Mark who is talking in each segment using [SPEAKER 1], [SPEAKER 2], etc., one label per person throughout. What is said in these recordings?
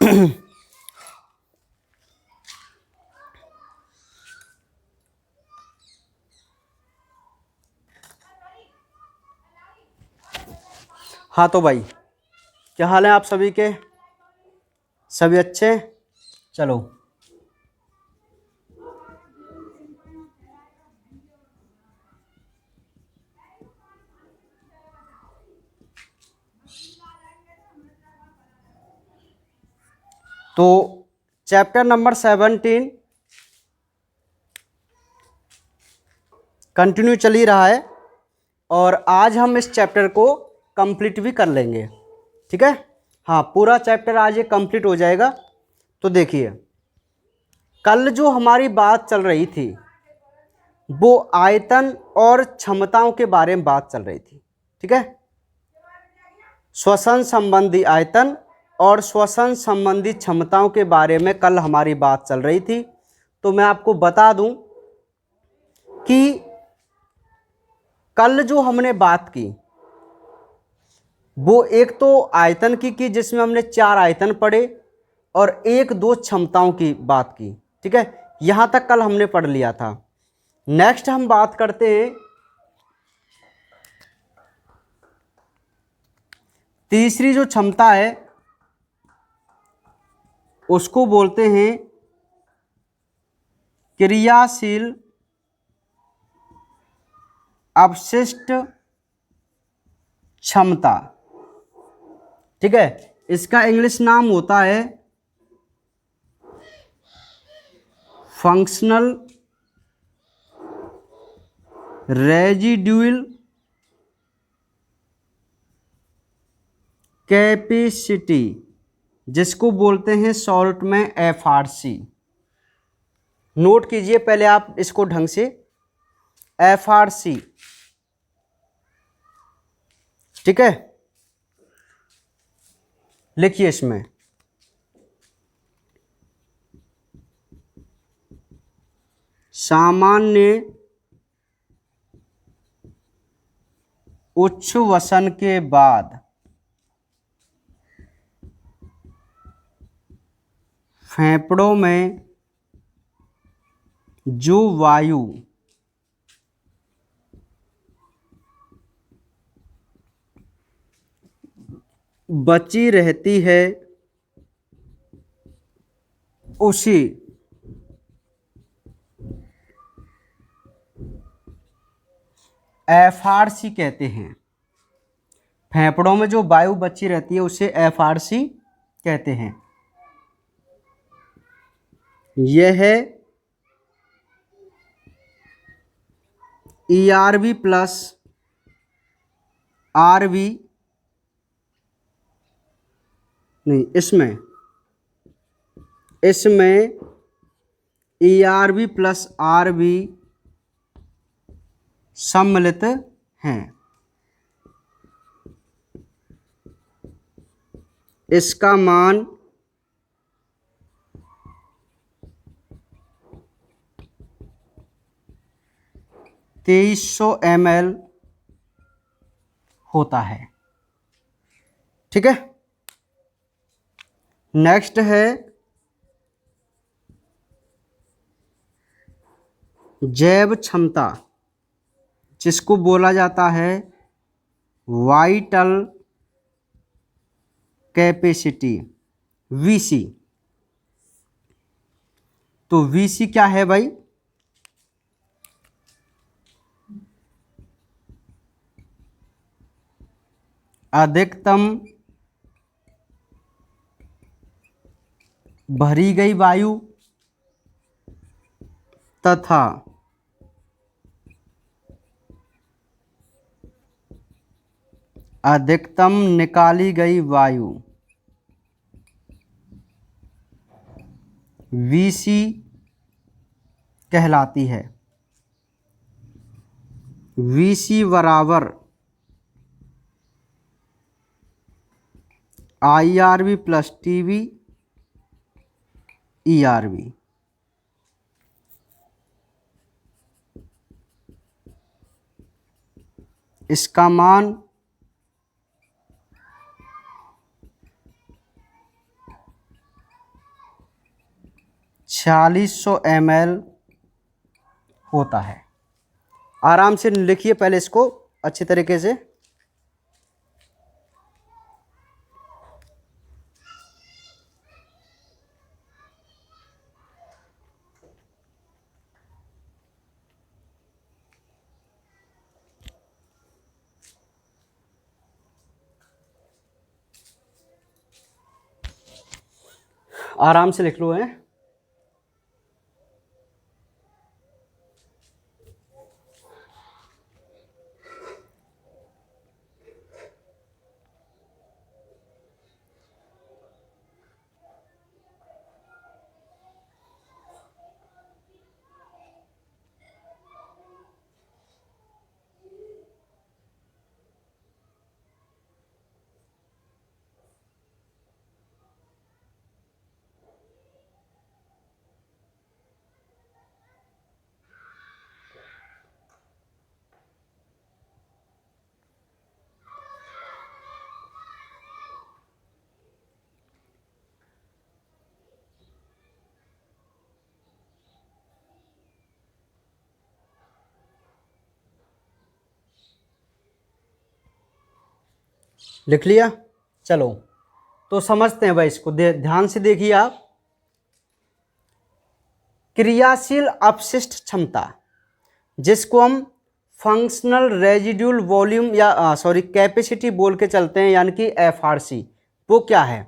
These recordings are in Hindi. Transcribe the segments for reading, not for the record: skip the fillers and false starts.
[SPEAKER 1] हाँ तो भाई, क्या हाल है आप सभी के? सभी अच्छे? चलो, तो चैप्टर नंबर 17 कंटिन्यू चल ही रहा है और आज हम इस चैप्टर को कंप्लीट भी कर लेंगे। ठीक है, हाँ, पूरा चैप्टर आज ये कंप्लीट हो जाएगा। तो देखिए, कल जो हमारी बात चल रही थी वो आयतन और क्षमताओं के बारे में बात चल रही थी। ठीक है, श्वसन संबंधी आयतन और श्वसन संबंधी क्षमताओं के बारे में कल हमारी बात चल रही थी। तो मैं आपको बता दूं कि कल जो हमने बात की वो एक तो आयतन की जिसमें हमने 4 आयतन पढ़े और 1-2 क्षमताओं की बात की। ठीक है, यहां तक कल हमने पढ़ लिया था। नेक्स्ट हम बात करते हैं तीसरी जो क्षमता है उसको बोलते हैं क्रियाशील अवशिष्ट क्षमता। ठीक है, इसका इंग्लिश नाम होता है फंक्शनल रेजिड्यूल कैपेसिटी, जिसको बोलते हैं शॉर्ट में एफआरसी। नोट कीजिए पहले आप इसको ढंग से, एफआरसी। ठीक है, लिखिए इसमें सामान्य उच्छ्वसन के बाद फेफड़ों में जो वायु बची रहती है उसी एफआरसी कहते हैं। फेफड़ों में जो वायु बची रहती है उसे एफआरसी कहते हैं। यह है ईआरवी प्लस आरवी, नहीं, इसमें ईआरवी प्लस आरवी सम्मिलित हैं। इसका मान 2300 ml होता है। ठीक है, नेक्स्ट है जैव क्षमता, जिसको बोला जाता है वाइटल कैपेसिटी, वीसी। तो वीसी क्या है भाई? अधिकतम भरी गई वायु तथा अधिकतम निकाली गई वायु वीसी कहलाती है। वीसी बराबर आईआरवी प्लस टीवी ईआरवी। इसका मान 2300 4600 ml होता है। आराम से लिखिए पहले इसको अच्छे तरीके से। आराम से लिख लो है। लिख लिया? चलो तो समझते हैं भाई इसको, ध्यान से देखिए आप। क्रियाशील अपशिष्ट क्षमता, जिसको हम फंक्शनल रेजिड्यूल वॉल्यूम या कैपेसिटी बोल के चलते हैं, यानी कि एफआरसी, वो क्या है?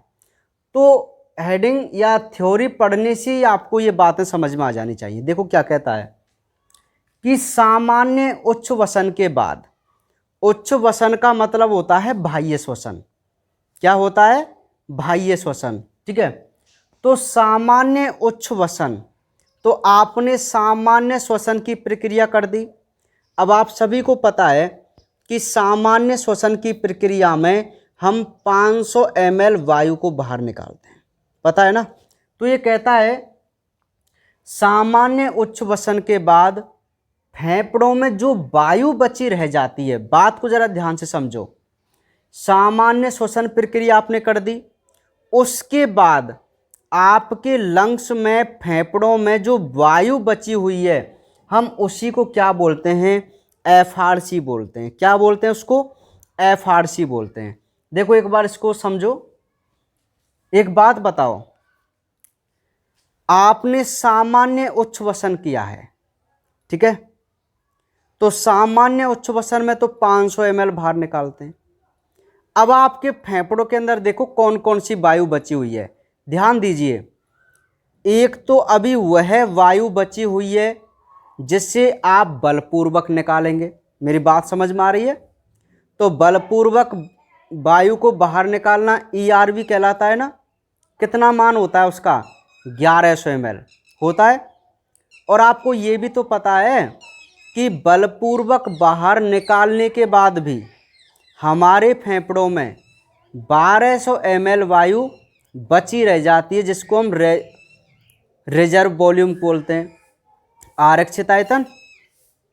[SPEAKER 1] तो हेडिंग या थ्योरी पढ़ने से ही आपको ये बातें समझ में आ जानी चाहिए। देखो क्या कहता है कि सामान्य उच्च वसन के बाद, उच्च वसन का मतलब होता है बाह्य श्वसन। क्या होता है? बाह्य श्वसन, ठीक है। तो सामान्य उच्च वसन, तो आपने सामान्य श्वसन की प्रक्रिया कर दी। अब आप सभी को पता है कि सामान्य श्वसन की प्रक्रिया में हम 500 ml वायु को बाहर निकालते हैं, पता है ना। तो ये कहता है सामान्य उच्च वसन के बाद फेफड़ों में जो वायु बची रह जाती है, बात को जरा ध्यान से समझो। सामान्य श्वसन प्रक्रिया आपने कर दी, उसके बाद आपके लंग्स में, फेफड़ों में जो वायु बची हुई है, हम उसी को क्या बोलते हैं? एफआरसी बोलते हैं। क्या बोलते हैं उसको? एफआरसी बोलते हैं। देखो एक बार इसको समझो। एक बात बताओ, आपने सामान्य उच्च वसन किया है, ठीक है। तो सामान्य उच्च वसन में तो 500 ml बाहर निकालते हैं। अब आपके फेफड़ों के अंदर देखो कौन कौन सी वायु बची हुई है, ध्यान दीजिए। एक तो अभी वह वायु बची हुई है जिससे आप बलपूर्वक निकालेंगे। मेरी बात समझ में आ रही है? तो बलपूर्वक वायु को बाहर निकालना ERV कहलाता है ना। कितना मान होता है उसका? 1100 ml होता है। और आपको ये भी तो पता है कि बलपूर्वक बाहर निकालने के बाद भी हमारे फेफड़ों में 1200 ml वायु बची रह जाती है, जिसको हम रिजर्व वॉल्यूम बोलते हैं, आरक्षित आयतन।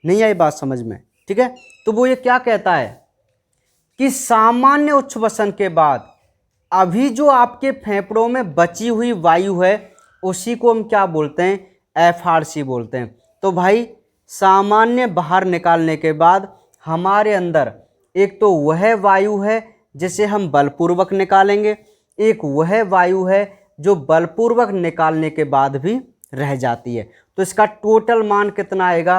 [SPEAKER 1] नहीं आई बात समझ में? ठीक है। तो वो ये क्या कहता है कि सामान्य उच्च वसन के बाद अभी जो आपके फेफड़ों में बची हुई वायु है, उसी को हम क्या बोलते हैं? एफआरसी बोलते हैं। तो भाई सामान्य बाहर निकालने के बाद हमारे अंदर एक तो वह वायु है जिसे हम बलपूर्वक निकालेंगे, एक वह वायु है जो बलपूर्वक निकालने के बाद भी रह जाती है। तो इसका टोटल मान कितना आएगा?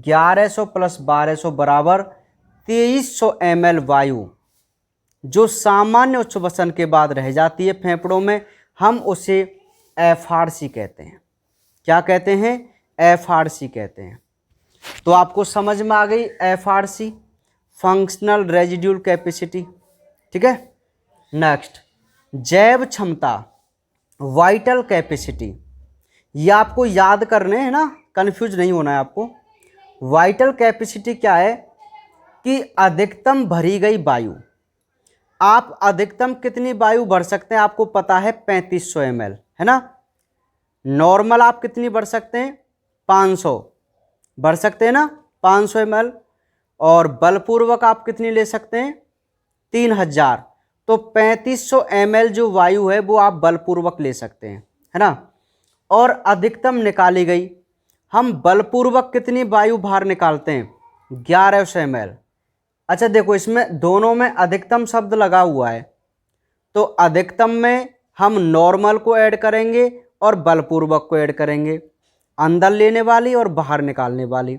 [SPEAKER 1] 1100 प्लस 1200 बराबर 2300 ml वायु जो सामान्य उच्च वसन के बाद रह जाती है फेफड़ों में, हम उसे एफआरसी कहते हैं। क्या कहते हैं? एफआरसी कहते हैं। तो आपको समझ में आ गई एफआरसी, फंक्शनल रेजिड्यूल कैपेसिटी, ठीक है। नेक्स्ट, जैव क्षमता, वाइटल कैपेसिटी। ये आपको याद करने हैं ना, कंफ्यूज नहीं होना है आपको। वाइटल कैपेसिटी क्या है कि अधिकतम भरी गई वायु। आप अधिकतम कितनी वायु भर सकते हैं? आपको पता है 3500 ml, है ना। नॉर्मल आप कितनी भर सकते हैं? 500 भर सकते हैं ना, 500 ml। और बलपूर्वक आप कितनी ले सकते हैं? 3000। तो 3500 ml जो वायु है वो आप बलपूर्वक ले सकते हैं, है ना। और अधिकतम निकाली गई। हम बलपूर्वक कितनी वायु बाहर निकालते हैं? 1100 ml। अच्छा देखो, इसमें दोनों में अधिकतम शब्द लगा हुआ है, तो अधिकतम में हम नॉर्मल को ऐड करेंगे और बलपूर्वक को ऐड करेंगे, अंदर लेने वाली और बाहर निकालने वाली।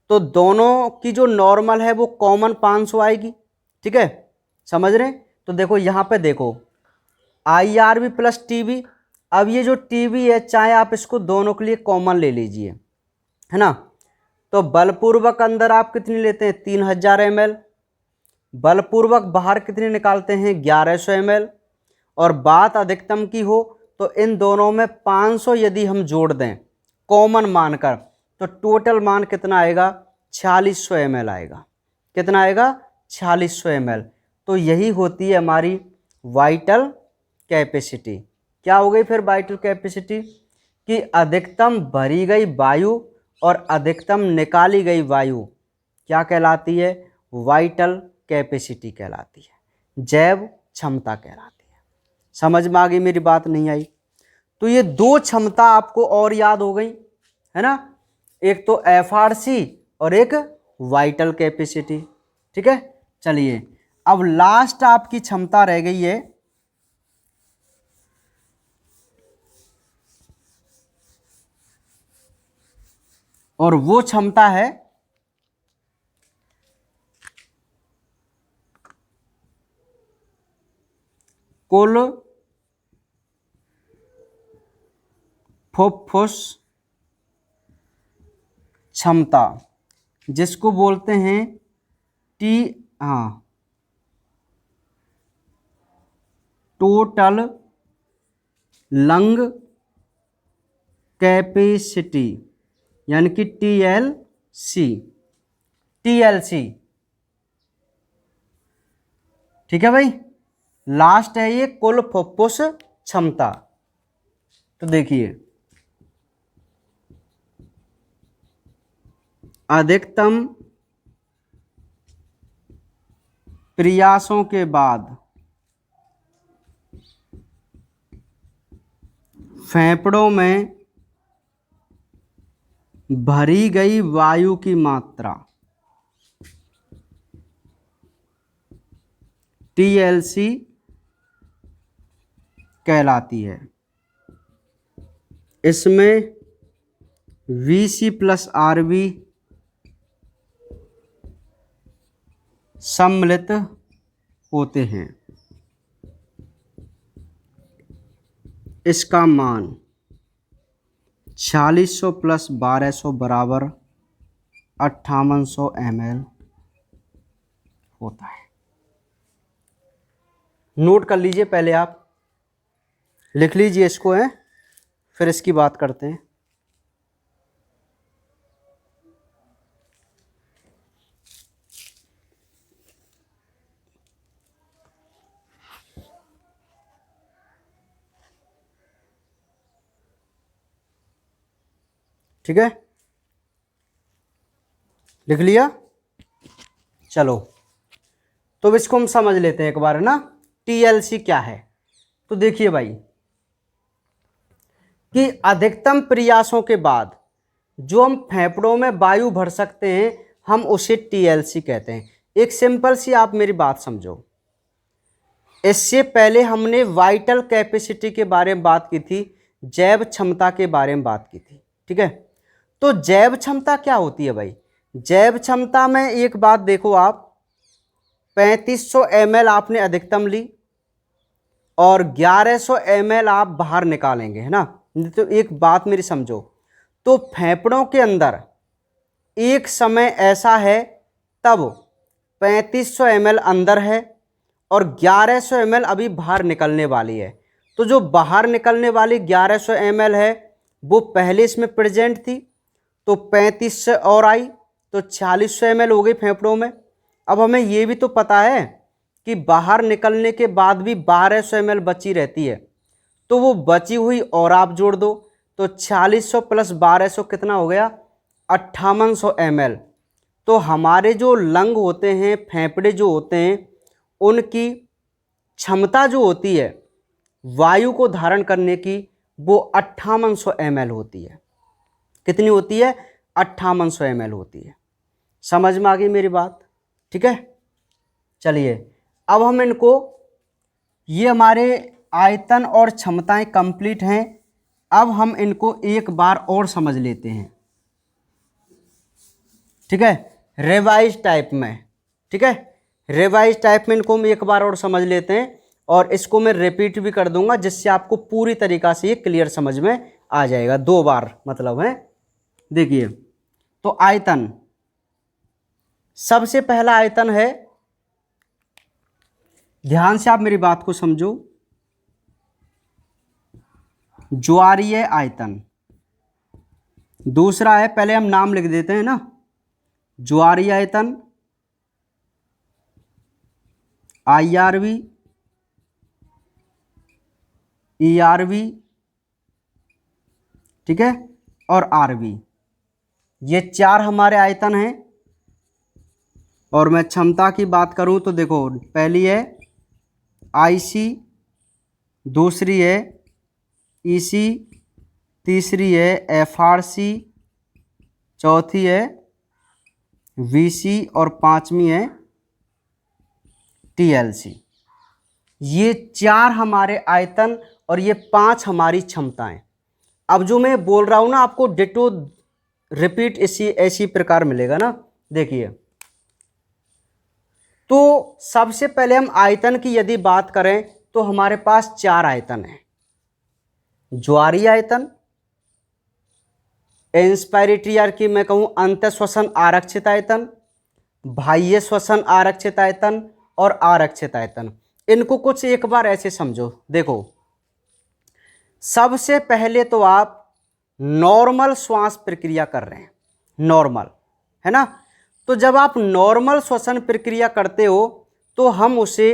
[SPEAKER 1] तो दोनों की जो नॉर्मल है वो कॉमन 500 आएगी। ठीक है, समझ रहे हैं? तो देखो यहाँ पे देखो IRB प्लस TB। अब ये जो TB है, चाहे आप इसको दोनों के लिए कॉमन ले लीजिए, है ना। तो बलपूर्वक अंदर आप कितनी लेते हैं? 3000 ml। बलपूर्वक बाहर कितनी निकालते हैं? 1100 ml। और बात अधिकतम की हो तो इन दोनों में 500 यदि हम जोड़ दें कॉमन मानकर, तो टोटल मान कितना आएगा? 4600 ml आएगा। कितना आएगा? 4600 ml। तो यही होती है हमारी वाइटल कैपेसिटी। क्या हो गई फिर वाइटल कैपेसिटी? कि अधिकतम भरी गई वायु और अधिकतम निकाली गई वायु क्या कहलाती है? वाइटल कैपेसिटी कहलाती है, जैव क्षमता कहलाती है। समझ में आ गई मेरी बात? नहीं आई तो ये दो क्षमता आपको और याद हो गई, है ना। एक तो FRC और एक वाइटल कैपेसिटी। ठीक है, चलिए अब लास्ट आपकी क्षमता रह गई है और वो क्षमता है कुल फुफ्फुस क्षमता, जिसको बोलते हैं टोटल लंग कैपेसिटी, यानी कि TLC। ठीक है भाई, लास्ट है ये कुल फुफ्फुस क्षमता। तो देखिए, अधिकतम प्रयासों के बाद फेफड़ों में भरी गई वायु की मात्रा TLC कहलाती है। इसमें VC प्लस RB सम्मिलित होते हैं। इसका मान 4600 प्लस 1200 बराबर 5800 ml होता है। नोट कर लीजिए, पहले आप लिख लीजिए इसको, है फिर इसकी बात करते हैं। ठीक है, लिख लिया? चलो तो अब इसको हम समझ लेते हैं एक बार, है ना। TLC क्या है? तो देखिए भाई कि अधिकतम प्रयासों के बाद जो हम फेफड़ों में वायु भर सकते हैं हम उसे TLC कहते हैं। एक सिंपल सी आप मेरी बात समझो, इससे पहले हमने वाइटल कैपेसिटी के बारे में बात की थी, जैव क्षमता के बारे में बात की थी। ठीक है, तो जैव क्षमता क्या होती है भाई? जैव क्षमता में एक बात देखो आप, 3500 ml आपने अधिकतम ली और 1100 ml आप बाहर निकालेंगे, है ना। तो एक बात मेरी समझो, तो फेफड़ों के अंदर एक समय ऐसा है तब 3500 ml अंदर है और 1100 ml अभी बाहर निकलने वाली है। तो जो बाहर निकलने वाली 1100 ml है वो पहले इसमें प्रेजेंट थी, तो 35 से और आई तो 4600 ml हो गई फेफड़ों में। अब हमें ये भी तो पता है कि बाहर निकलने के बाद भी 1200 ml बची रहती है, तो वो बची हुई और आप जोड़ दो, तो 4600 प्लस 1200 कितना हो गया? 5800 ml। तो हमारे जो लंग होते हैं, फेफड़े जो होते हैं, उनकी क्षमता जो होती है वायु को धारण करने की, वो 5800 ml होती है। कितनी होती है? 5800 ml होती है। समझ में आ गई मेरी बात? ठीक है, चलिए अब हम इनको, ये हमारे आयतन और क्षमताएं कंप्लीट हैं। अब हम इनको एक बार और समझ लेते हैं, ठीक है, रिवाइज टाइप में। ठीक है, रिवाइज टाइप में इनको हम एक बार और समझ लेते हैं, और इसको मैं रिपीट भी कर दूंगा जिससे आपको पूरी तरीका से ये क्लियर समझ में आ जाएगा। 2 बार मतलब है। देखिए, तो आयतन, सबसे पहला आयतन है, ध्यान से आप मेरी बात को समझो, ज्वारीय आयतन। दूसरा है, पहले हम नाम लिख देते हैं ना, ज्वारीय आयतन, IRV, ERV, ठीक है, और RV। ये 4 हमारे आयतन हैं। और मैं क्षमता की बात करूं तो देखो, पहली है IC, दूसरी है EC, तीसरी है FRC, चौथी है VC और पांचवी है TLC। ये 4 हमारे आयतन और ये 5 हमारी क्षमताएं। अब जो मैं बोल रहा हूं ना आपको डिटो रिपीट ऐसी प्रकार मिलेगा ना। देखिए, तो सबसे पहले हम आयतन की यदि बात करें तो हमारे पास 4 आयतन हैं। ज्वारीय आयतन, इंस्पायरेटरी यार की मैं कहूं अंत श्वसन आरक्षित आयतन, बाह्य श्वसन आरक्षित आयतन और आरक्षित आयतन। इनको कुछ एक बार ऐसे समझो। देखो, सबसे पहले तो आप नॉर्मल श्वास प्रक्रिया कर रहे हैं, नॉर्मल है ना। तो जब आप नॉर्मल श्वसन प्रक्रिया करते हो तो हम उसे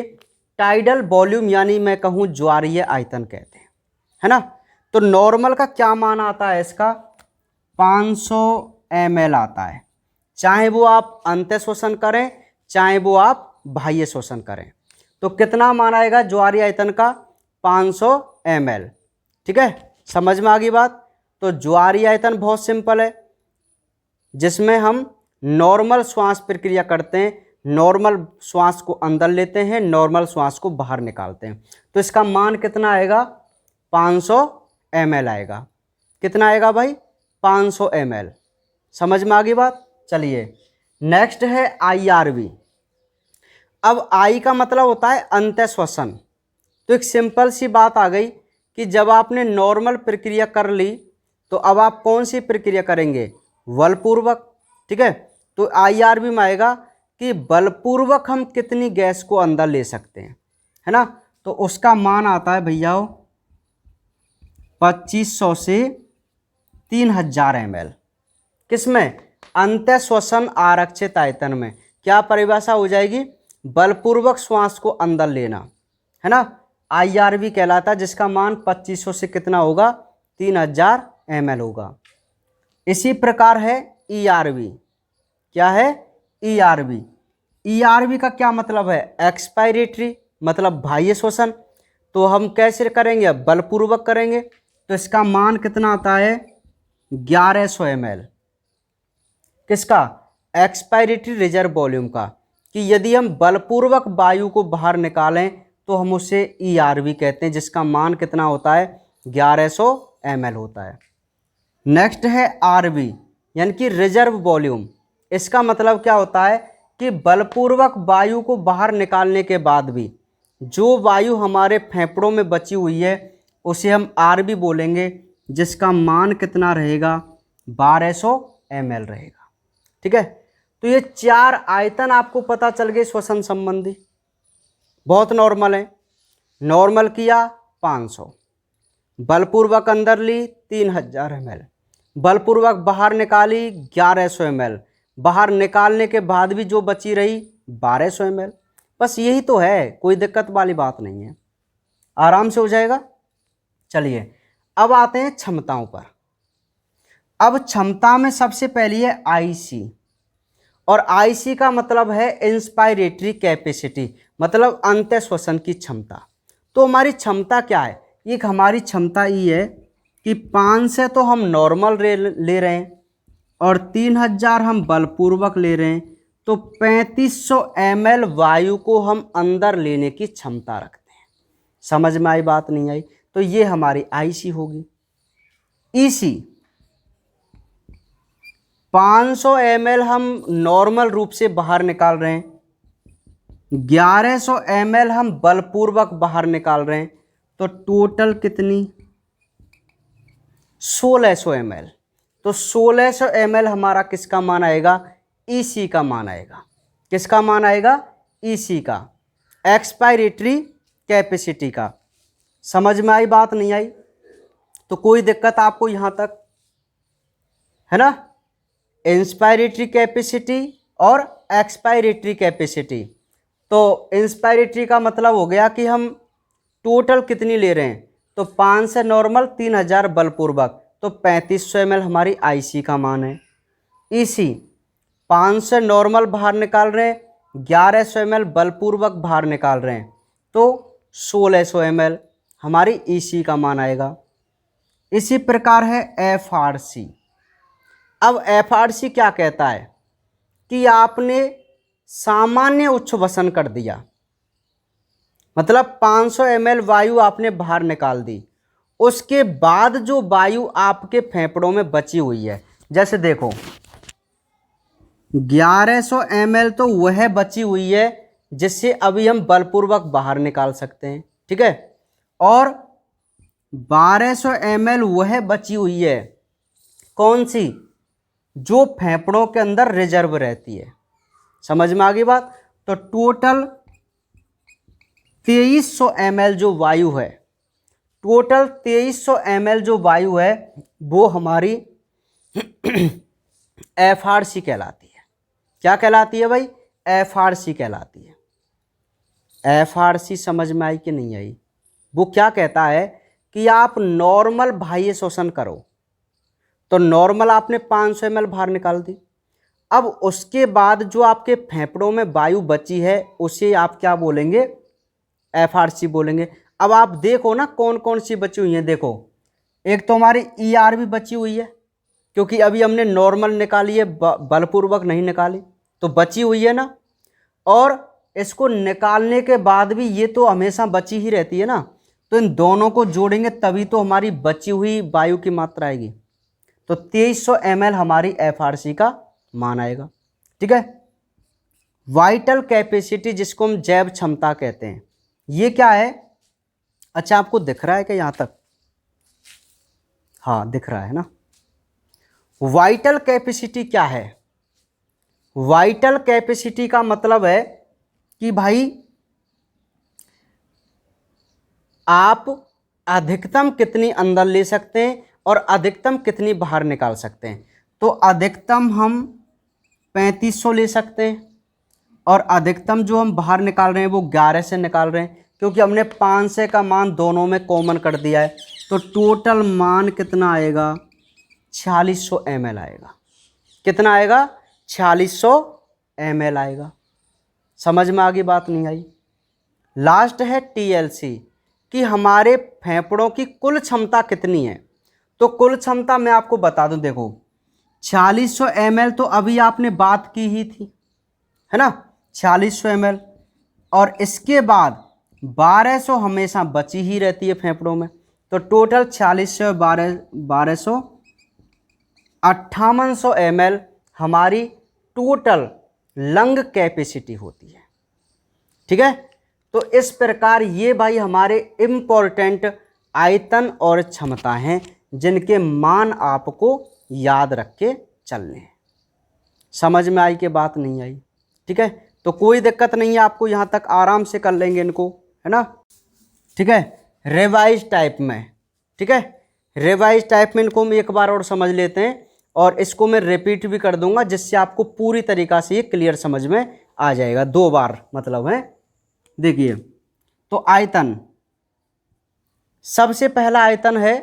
[SPEAKER 1] टाइडल वॉल्यूम यानी मैं कहूं ज्वारीय आयतन कहते हैं, है ना। तो नॉर्मल का क्या मान आता है इसका? 500 ml आता है, चाहे वो आप अंत्य श्वसन करें चाहे वो आप बाह्य श्वसन करें। तो कितना मान आएगा ज्वारीय आयतन का? 500 ml। ठीक है, समझ में आ गई बात? तो ज्वारीय आयतन बहुत सिंपल है, जिसमें हम नॉर्मल श्वास प्रक्रिया करते हैं, नॉर्मल श्वास को अंदर लेते हैं, नॉर्मल श्वास को बाहर निकालते हैं। तो इसका मान कितना आएगा? 500 ml आएगा। कितना आएगा भाई? 500 ml। समझ में आ गई बात? चलिए, नेक्स्ट है IRV। अब आई का मतलब होता है अंत्य श्वसन। तो एक सिंपल सी बात आ गई कि जब आपने नॉर्मल प्रक्रिया कर ली तो अब आप कौन सी प्रक्रिया करेंगे? बलपूर्वक। ठीक है, तो IRV में आएगा कि बलपूर्वक हम कितनी गैस को अंदर ले सकते हैं, है ना। तो उसका मान आता है भैया 2500 से 3000 ml। किसमें? अंत्य श्वसन आरक्षित आयतन में। क्या परिभाषा हो जाएगी? बलपूर्वक श्वास को अंदर लेना, है ना। IRV कहलाता है, जिसका मान 2500 से कितना होगा? 3000 ml होगा। इसी प्रकार है ERV। क्या है? ERV। ERV का क्या मतलब है? एक्सपायरेटरी मतलब बाह्य श्वसन। तो हम कैसे करेंगे? बलपूर्वक करेंगे। तो इसका मान कितना आता है? 1100 ml। किसका? एक्सपायरेटरी रिजर्व वॉल्यूम का। कि यदि हम बलपूर्वक वायु को बाहर निकालें तो हम उसे ERV कहते हैं, जिसका मान कितना होता है? 1100 ml होता है। नेक्स्ट है RV यानी कि रिजर्व वॉल्यूम। इसका मतलब क्या होता है कि बलपूर्वक वायु को बाहर निकालने के बाद भी जो वायु हमारे फेफड़ों में बची हुई है उसे हम RV बोलेंगे, जिसका मान कितना रहेगा? 1200 ml रहेगा। ठीक है, तो ये 4 आयतन आपको पता चल गए श्वसन संबंधी, बहुत नॉर्मल है। नॉर्मल किया 500, बलपूर्वक अंदर ली 3000 ml, बलपूर्वक बाहर निकाली 1100 ml, बाहर निकालने के बाद भी जो बची रही 1200 ml। बस यही तो है, कोई दिक्कत वाली बात नहीं है, आराम से हो जाएगा। चलिए, अब आते हैं क्षमताओं पर। अब क्षमता में सबसे पहली है IC, और IC का मतलब है इंस्पायरेटरी कैपेसिटी, मतलब अंत्य श्वसन की क्षमता। तो हमारी क्षमता क्या है? एक हमारी क्षमता ये है कि 500 तो हम नॉर्मल ले रहे हैं और 3000 हम बलपूर्वक ले रहे हैं, तो 3500 ml वायु को हम अंदर लेने की क्षमता रखते हैं। समझ में आई बात, नहीं आई? तो ये हमारी IC होगी। EC 500 ml हम नॉर्मल रूप से बाहर निकाल रहे हैं, 1100 ml हम बलपूर्वक बाहर निकाल रहे हैं, तो टोटल कितनी? 1600 ml। तो 1600 ml हमारा किसका मान आएगा? EC का मान आएगा। किसका मान आएगा? EC का, एक्सपायरेटरी कैपेसिटी का। समझ में आई बात, नहीं आई? तो कोई दिक्कत आपको यहां तक है ना? इंस्पायरेटरी कैपेसिटी और एक्सपायरेटरी कैपेसिटी। तो इंस्पायरेटरी का मतलब हो गया कि हम टोटल कितनी ले रहे हैं, तो 500 नॉर्मल, 3000 बलपूर्वक, तो 3500 ml हमारी IC का मान है। EC 500 नॉर्मल बाहर निकाल रहे हैं, 1100 ml बलपूर्वक बाहर निकाल रहे हैं, तो 1600 ml हमारी EC का मान आएगा। इसी प्रकार है FRC। अब FRC क्या कहता है कि आपने सामान्य उच्छ्वसन कर दिया, मतलब 500 ml वायु आपने बाहर निकाल दी, उसके बाद जो वायु आपके फेफड़ों में बची हुई है, जैसे देखो 1100 ml तो वह बची हुई है जिससे अभी हम बलपूर्वक बाहर निकाल सकते हैं, ठीक है, और 1200 ml वह बची हुई है, कौन सी? जो फेफड़ों के अंदर रिजर्व रहती है। समझ में आ गई बात? तो टोटल 2300 ml जो वायु है, टोटल 2300 ml जो वायु है, वो हमारी FRC कहलाती है। क्या कहलाती है भाई? FRC कहलाती है। FRC समझ में आई कि नहीं आई? वो क्या कहता है कि आप नॉर्मल बाह्य शोषण करो, तो नॉर्मल आपने 500 ml बाहर निकाल दी, अब उसके बाद जो आपके फेफड़ों में वायु बची है उसे आप क्या बोलेंगे? FRC बोलेंगे। अब आप देखो ना कौन कौन सी बची हुई है। देखो, एक तो हमारी ER भी बची हुई है, क्योंकि अभी हमने नॉर्मल निकाली है, बलपूर्वक नहीं निकाली, तो बची हुई है ना। और इसको निकालने के बाद भी ये तो हमेशा बची ही रहती है ना, तो इन दोनों को जोड़ेंगे तभी तो हमारी बची हुई वायु की मात्रा आएगी। तो 2300 ml हमारी FRC का मान आएगा, ठीक है। वाइटल कैपेसिटी, जिसको हम जैव क्षमता कहते हैं, ये क्या है? अच्छा, आपको दिख रहा है क्या यहां तक? हाँ, दिख रहा है ना। वाइटल कैपेसिटी क्या है? वाइटल कैपेसिटी का मतलब है कि भाई आप अधिकतम कितनी अंदर ले सकते हैं और अधिकतम कितनी बाहर निकाल सकते हैं। तो अधिकतम हम 3500 ले सकते हैं और अधिकतम जो हम बाहर निकाल रहे हैं वो 11 से निकाल रहे हैं, क्योंकि हमने 500 का मान दोनों में कॉमन कर दिया है। तो टोटल मान कितना आएगा? 4600 ml आएगा। कितना आएगा? 4600 ml आएगा। समझ में आ गई बात, नहीं आई? लास्ट है TLC, कि हमारे फेफड़ों की कुल क्षमता कितनी है। तो कुल क्षमता मैं आपको बता दूं, देखो 4600 ml तो अभी आपने बात की ही थी, है ना, 4600 ml, और इसके बाद 1200 हमेशा बची ही रहती है फेफड़ों में। तो टोटल 4600 1200 5800 ml हमारी टोटल लंग कैपेसिटी होती है, ठीक है। तो इस प्रकार ये भाई हमारे इम्पोर्टेंट आयतन और क्षमता हैं जिनके मान आपको याद रख के चलने हैं। समझ में आई कि बात, नहीं आई? ठीक है, तो कोई दिक्कत नहीं है, आपको यहाँ तक आराम से कर लेंगे इनको, है ना, ठीक है। रिवाइज टाइप में, ठीक है, रिवाइज टाइप में इनको हम एक बार और समझ लेते हैं, और इसको मैं रिपीट भी कर दूंगा जिससे आपको पूरी तरीक़ा से ये क्लियर समझ में आ जाएगा। 2 बार मतलब है। देखिए, तो आयतन, सबसे पहला आयतन है,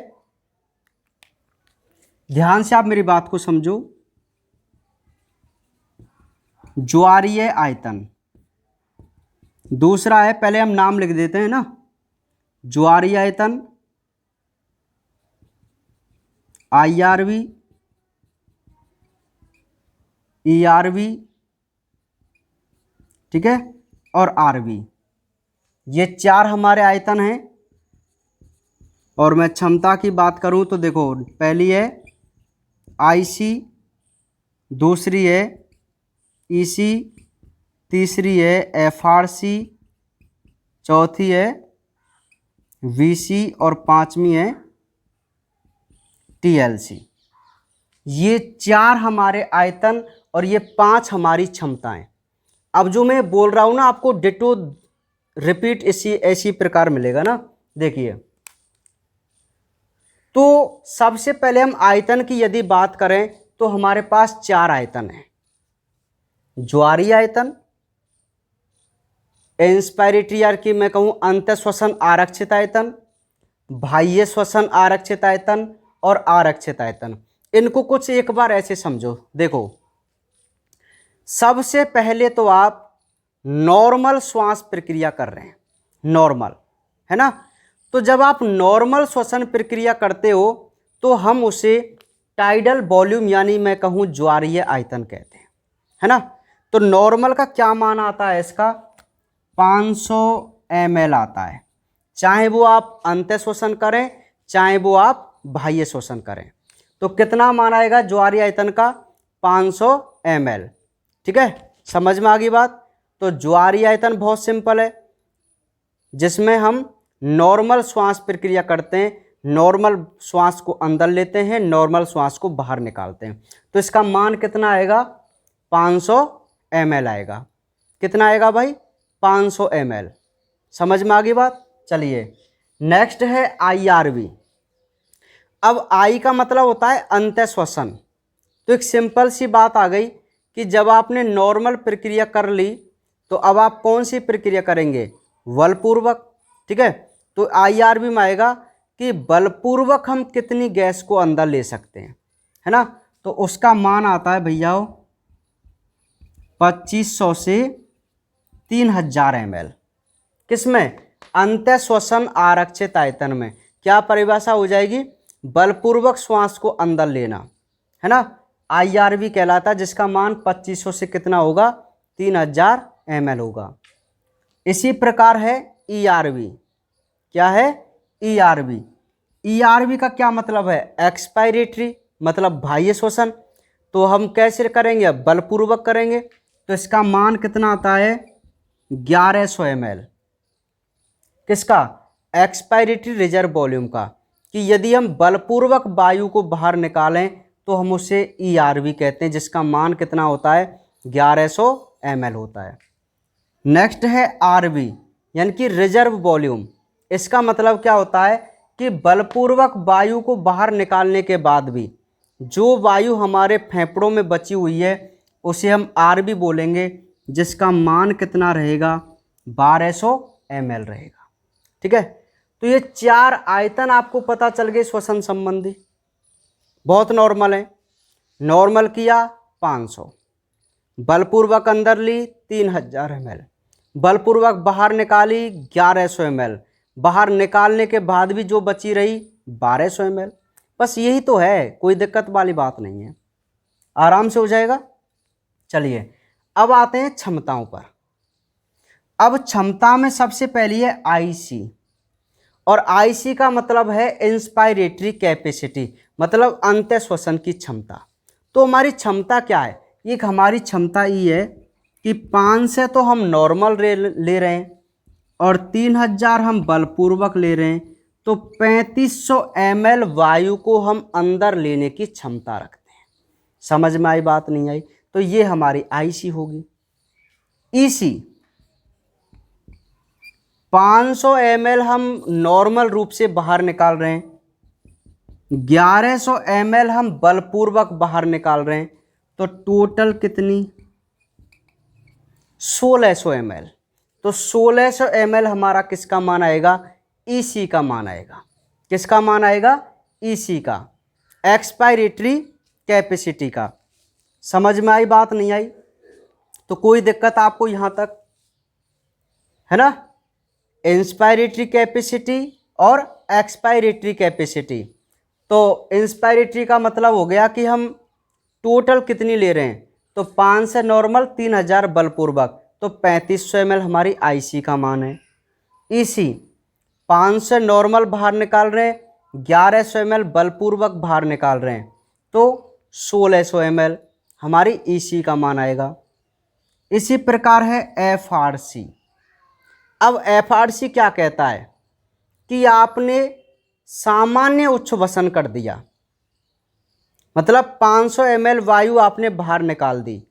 [SPEAKER 1] ध्यान से आप मेरी बात को समझो, ज्वारीय आयतन। दूसरा है, पहले हम नाम लिख देते हैं ना, ज्वारीय आयतन, IRV, ERV, ठीक है, और RV, ये 4 हमारे आयतन हैं। और मैं क्षमता की बात करूं तो देखो, पहली है IC, दूसरी है EC, तीसरी है FRC, चौथी है VC और पांचवी है TLC। ये 4 हमारे आयतन और ये 5 हमारी क्षमताएं। अब जो मैं बोल रहा हूं ना आपको डिटो रिपीट ऐसी प्रकार मिलेगा ना। देखिए, तो सबसे पहले हम आयतन की यदि बात करें तो हमारे पास 4 आयतन हैं। ज्वारीय आयतन, इंस्पायरेटरी यार की मैं कहूं अंत श्वसन आरक्षित आयतन, बाह्य श्वसन आरक्षित आयतन और आरक्षित आयतन। इनको कुछ एक बार ऐसे समझो। देखो, सबसे पहले तो आप नॉर्मल श्वास प्रक्रिया कर रहे हैं, नॉर्मल, है ना। तो जब आप नॉर्मल श्वसन प्रक्रिया करते हो तो हम उसे टाइडल वॉल्यूम यानी मैं कहूं ज्वारीय आयतन कहते हैं, है ना। तो नॉर्मल का क्या मान आता है इसका, 500 ml आता है, चाहे वो आप अंत्य श्वसन करें चाहे वो आप बाह्य श्वसन करें। तो कितना मान आएगा ज्वारीय आयतन का, 500 ml, ठीक है, समझ में आ गई बात। तो ज्वारीय आयतन बहुत सिंपल है, जिसमें हम नॉर्मल श्वास प्रक्रिया करते हैं, नॉर्मल श्वास को अंदर लेते हैं, नॉर्मल श्वास को बाहर निकालते हैं। तो इसका मान कितना आएगा, 500 ml आएगा। कितना आएगा भाई, 500 ml। समझ में आ गई बात। चलिए, नेक्स्ट है IRV। अब I का मतलब होता है अंत्य श्वसन। तो एक सिंपल सी बात आ गई कि जब आपने नॉर्मल प्रक्रिया कर ली तो अब आप कौन सी प्रक्रिया करेंगे, बलपूर्वक, ठीक है। तो IRV में आएगा कि बलपूर्वक हम कितनी गैस को अंदर ले सकते हैं, है ना। तो उसका मान आता है भैया 2500 से 3000 ml। किसमें, अंत्य श्वसन आरक्षित आयतन में। क्या परिभाषा हो जाएगी, बलपूर्वक श्वास को अंदर लेना, है ना, IRV कहलाता है, जिसका मान 2500 से कितना होगा, 3000 ml होगा। इसी प्रकार है ERV। क्या है, ERV। ERV का क्या मतलब है, एक्सपायरेटरी मतलब बाह्य श्वसन। तो हम कैसे करेंगे, बलपूर्वक करेंगे। तो इसका मान कितना आता है, 1100 ml। किसका, एक्सपायरेटरी रिजर्व वॉल्यूम का। कि यदि हम बलपूर्वक वायु को बाहर निकालें तो हम उसे ERV कहते हैं, जिसका मान कितना होता है, 1100 ml होता है। नेक्स्ट है RV यानी कि रिजर्व वॉल्यूम। इसका मतलब क्या होता है कि बलपूर्वक वायु को बाहर निकालने के बाद भी जो वायु हमारे फेफड़ों में बची हुई है उसे हम RV बोलेंगे, जिसका मान कितना रहेगा, 1200 ml रहेगा, ठीक है। तो ये 4 आयतन आपको पता चल गए श्वसन संबंधी, बहुत नॉर्मल है। नॉर्मल किया 500, बलपूर्वक अंदर ली 3000 ml, बलपूर्वक बाहर निकाली 1100 ml, बाहर निकालने के बाद भी जो बची रही 1200 ml। बस यही तो है, कोई दिक्कत वाली बात नहीं है, आराम से हो जाएगा। चलिए, अब आते हैं क्षमताओं पर। अब क्षमता में सबसे पहली है IC, और IC का मतलब है इंस्पायरेटरी कैपेसिटी, मतलब अंत्य श्वसन की क्षमता। तो हमारी क्षमता क्या है, एक हमारी क्षमता ये है कि 500 तो हम नॉर्मल ले रहे हैं और 3000 हम बलपूर्वक ले रहे हैं, तो 3500 ml वायु को हम अंदर लेने की क्षमता रखते हैं। समझ में आई बात, नहीं आई, तो ये हमारी IC होगी। EC 500 ml हम नॉर्मल रूप से बाहर निकाल रहे हैं, 1100 ml हम बलपूर्वक बाहर निकाल रहे हैं, तो टोटल कितनी, 1600 ml। तो 1600 ml हमारा किसका मान आएगा, EC का मान आएगा। किसका मान आएगा, EC का, एक्सपायरेटरी कैपेसिटी का। समझ में आई बात, नहीं आई, तो कोई दिक्कत आपको यहां तक, है ना। इंस्पायरेटरी कैपेसिटी और एक्सपायरेटरी कैपेसिटी, तो इंस्पायरेटरी का मतलब हो गया कि हम टोटल कितनी ले रहे हैं, तो 5 से नॉर्मल 3000 बलपूर्वक, तो 3500 ml हमारी आईसी का मान है। ईसी 5 से नॉर्मल बाहर निकाल रहे हैं, 1100 ml बलपूर्वक बाहर निकाल रहे हैं, तो 1600 ml हमारी ईसी का मान आएगा। इसी प्रकार है एफआरसी। अब एफआरसी क्या कहता है कि आपने सामान्य उच्छ्वसन कर दिया, मतलब 500 ml वायु आपने बाहर निकाल दी,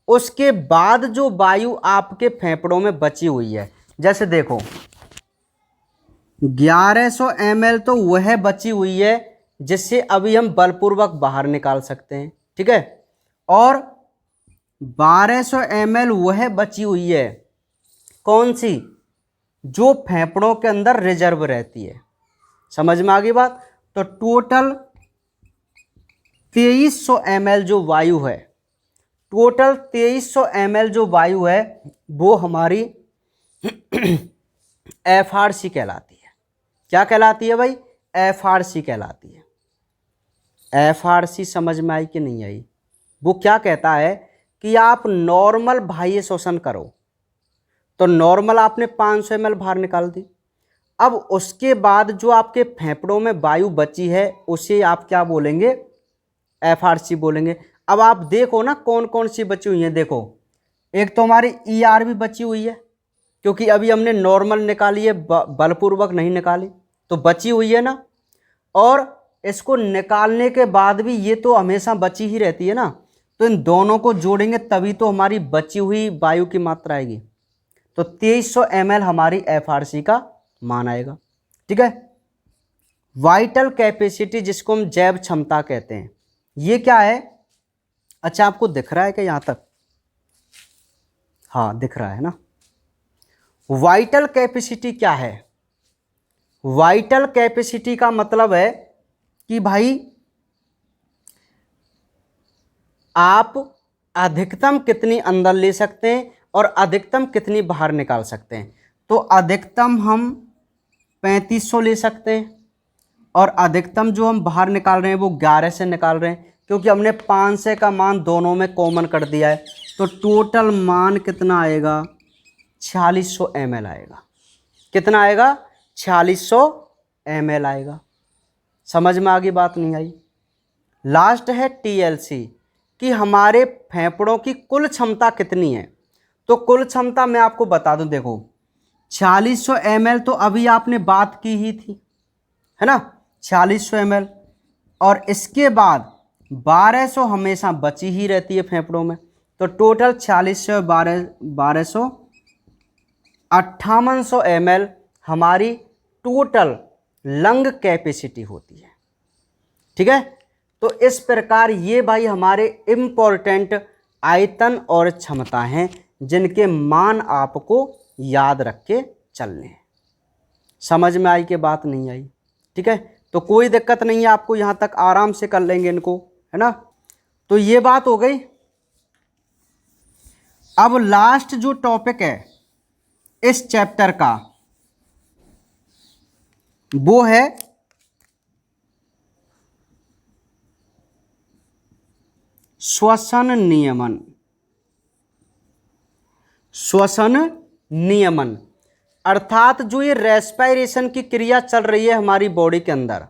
[SPEAKER 1] उसके बाद जो वायु आपके फेफड़ों में बची हुई है, जैसे देखो 1100 ml तो वह बची हुई है जिससे अभी हम बलपूर्वक बाहर निकाल सकते हैं, ठीक है, और 1200 ml वह बची हुई है, कौन सी, जो फेफड़ों के अंदर रिजर्व रहती है। समझ में आ गई बात। तो टोटल 2300 ml जो वायु है, टोटल 2300 ml जो वायु है वो हमारी एफआरसी कहलाती है। क्या कहलाती है भाई, एफआरसी कहलाती है। एफआरसी समझ में आई कि नहीं आई। वो क्या कहता है कि आप नॉर्मल बाह्य शोषण करो, तो नॉर्मल आपने 500 ml बाहर निकाल दी, अब उसके बाद जो आपके फेफड़ों में वायु बची है उसे आप क्या बोलेंगे, एफआरसी बोलेंगे। अब आप देखो ना कौन कौन सी बची हुई है, देखो एक तो हमारी ईआर भी बची हुई है, क्योंकि अभी हमने नॉर्मल निकाली है, बलपूर्वक नहीं निकाली, तो बची हुई है ना, और इसको निकालने के बाद भी ये तो हमेशा बची ही रहती है ना, तो इन दोनों को जोड़ेंगे तभी तो हमारी बची हुई वायु की मात्रा आएगी। तो 2300 ml हमारी एफआरसी का मान आएगा, ठीक है। वाइटल कैपेसिटी जिसको हम जैव क्षमता कहते हैं, ये क्या है, अच्छा आपको दिख रहा है क्या यहां तक, हाँ दिख रहा है ना। वाइटल कैपेसिटी क्या है, वाइटल कैपेसिटी का मतलब है कि भाई आप अधिकतम कितनी अंदर ले सकते हैं और अधिकतम कितनी बाहर निकाल सकते हैं। तो अधिकतम हम 3500 ले सकते हैं और अधिकतम जो हम बाहर निकाल रहे हैं वो 11 से निकाल रहे हैं, क्योंकि हमने 500 का मान दोनों में कॉमन कर दिया है। तो टोटल मान कितना आएगा, 4600 ml आएगा। कितना आएगा, 4600 ml आएगा। समझ में आ गई बात, नहीं आई। लास्ट है टीएलसी, कि हमारे फेफड़ों की कुल क्षमता कितनी है। तो कुल क्षमता मैं आपको बता दूं, देखो 4600 ml तो अभी आपने बात की ही थी, है ना, 4600 ml, और इसके बाद 1200 हमेशा बची ही रहती है फेफड़ों में, तो टोटल 4600 1200 5800 ml हमारी टोटल लंग कैपेसिटी होती है, ठीक है। तो इस प्रकार ये भाई हमारे इम्पोर्टेंट आयतन और क्षमता हैं जिनके मान आपको याद रख के चलने हैं। समझ में आई कि बात नहीं आई, ठीक है। तो कोई दिक्कत नहीं है, आपको यहाँ तक आराम से कर लेंगे इनको, है ना। तो ये बात हो गई। अब लास्ट जो टॉपिक है इस चैप्टर का वो है श्वसन नियमन। श्वसन नियमन अर्थात जो ये रेस्पिरेशन की क्रिया चल रही है हमारी बॉडी के अंदर,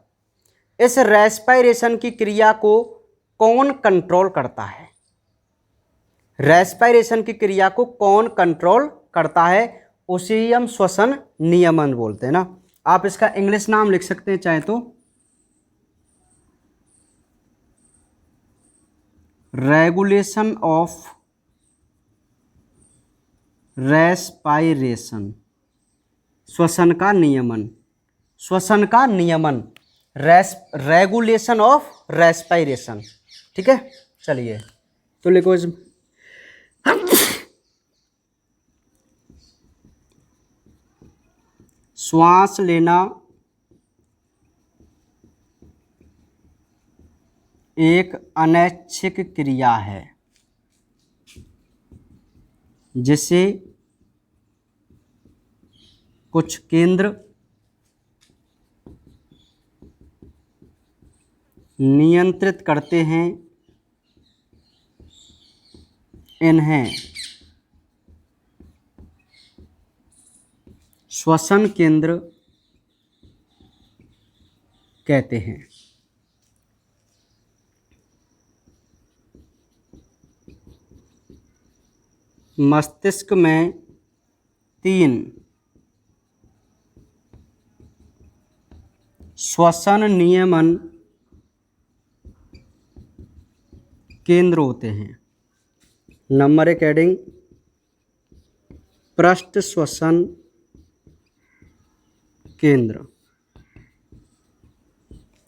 [SPEAKER 1] इस रेस्पिरेशन की क्रिया को कौन कंट्रोल करता है, रेस्पिरेशन की क्रिया को कौन कंट्रोल करता है, उसे ही हम श्वसन नियमन बोलते हैं ना। आप इसका इंग्लिश नाम लिख सकते हैं चाहे तो, रेगुलेशन ऑफ रेस्पायरेशन, श्वसन का नियमन, श्वसन का नियमन, रेगुलेशन ऑफ रेस्पायरेशन, ठीक है। चलिए तो लिखो इसमें श्वास लेना एक अनैच्छिक क्रिया है जिसे कुछ केंद्र नियंत्रित करते हैं इन्हें श्वसन केंद्र कहते हैं। मस्तिष्क में 3 श्वसन नियमन केंद्र होते हैं। नंबर 1 हेडिंग पृष्ठ श्वसन केंद्र।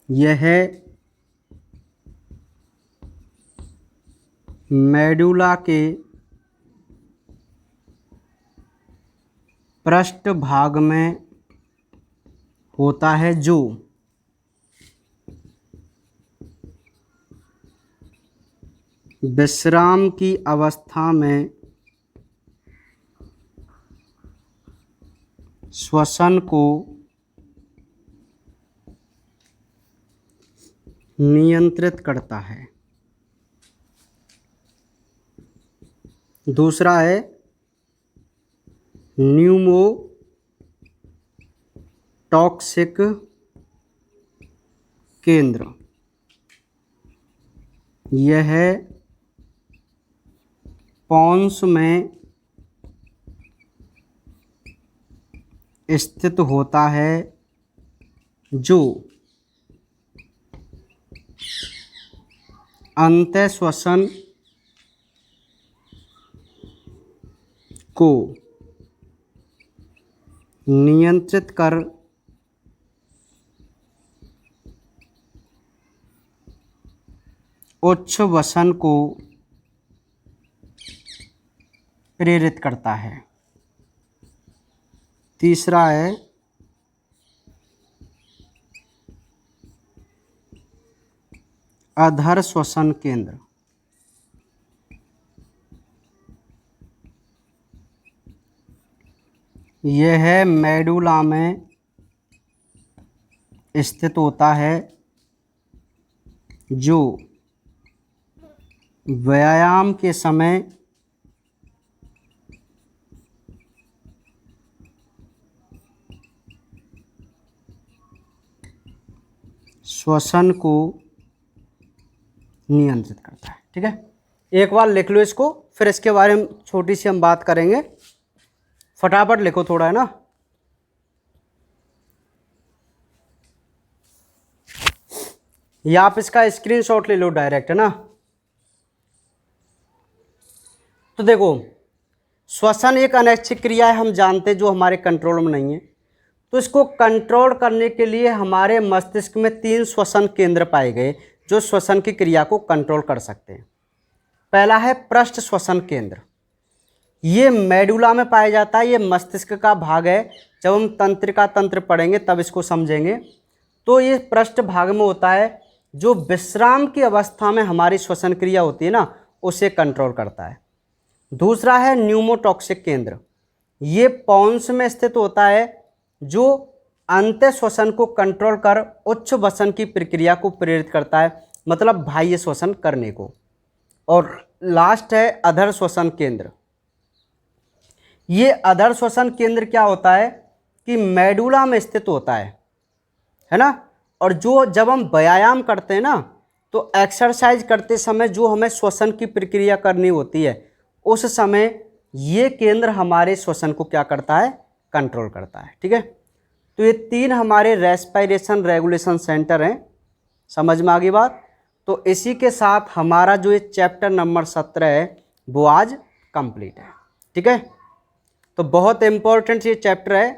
[SPEAKER 1] यह मेडुला के पृष्ठ भाग में होता है, जो विश्राम की अवस्था में श्वसन को नियंत्रित करता है। दूसरा है न्यूमोटॉक्सिक केंद्र। यह पॉन्स में स्थित होता है, जो अंतःश्वसन को नियंत्रित कर उच्छ्वसन को प्रेरित करता है। तीसरा है अधर श्वसन केंद्र। यह मेडुला में स्थित होता है, जो व्यायाम के समय श्वसन को नियंत्रित करता है। ठीक है, एक बार लिख लो इसको, फिर इसके बारे में छोटी सी हम बात करेंगे। फटाफट लिखो थोड़ा, है ना। या आप इसका स्क्रीनशॉट ले लो डायरेक्ट, है ना। तो देखो, श्वसन एक अनैच्छिक क्रिया है, हम जानते हैं, जो हमारे कंट्रोल में नहीं है। तो इसको कंट्रोल करने के लिए हमारे मस्तिष्क में 3 श्वसन केंद्र पाए गए, जो श्वसन की क्रिया को कंट्रोल कर सकते हैं। पहला है पृष्ठ श्वसन केंद्र। ये मेडुला में पाया जाता है, ये मस्तिष्क का भाग है। जब हम तंत्रिका तंत्र पढ़ेंगे तब इसको समझेंगे। तो ये पृष्ठ भाग में होता है, जो विश्राम की अवस्था में हमारी श्वसन क्रिया होती है ना, उसे कंट्रोल करता है। दूसरा है न्यूमोटॉक्सिक केंद्र। ये पॉन्स में स्थित होता है, जो अंतःश्वसन को कंट्रोल कर उच्छ्वसन की प्रक्रिया को प्रेरित करता है, मतलब बाह्य श्वसन करने को। और लास्ट है अधर श्वसन केंद्र। ये अधर श्वसन केंद्र क्या होता है कि मेडुला में स्थित होता है ना। और जो जब हम व्यायाम करते हैं ना, तो एक्सरसाइज करते समय जो हमें श्वसन की प्रक्रिया करनी होती है, उस समय ये केंद्र हमारे श्वसन को क्या करता है, कंट्रोल करता है। ठीक है, तो ये 3 हमारे रेस्पिरेशन रेगुलेशन सेंटर हैं। समझ में आ गई बात। तो इसी के साथ हमारा जो ये चैप्टर नंबर 17 है, वो आज कंप्लीट है। ठीक है, तो बहुत इम्पोर्टेंट ये चैप्टर है।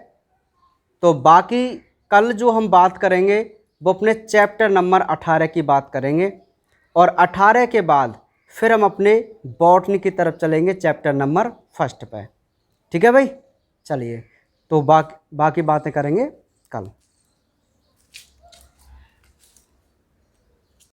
[SPEAKER 1] तो बाकी कल जो हम बात करेंगे वो अपने चैप्टर नंबर 18 की बात करेंगे, और 18 के बाद फिर हम अपने बॉटनी की तरफ चलेंगे, चैप्टर नंबर 1 पे। ठीक है भाई, चलिए, तो बाकी बातें करेंगे कल।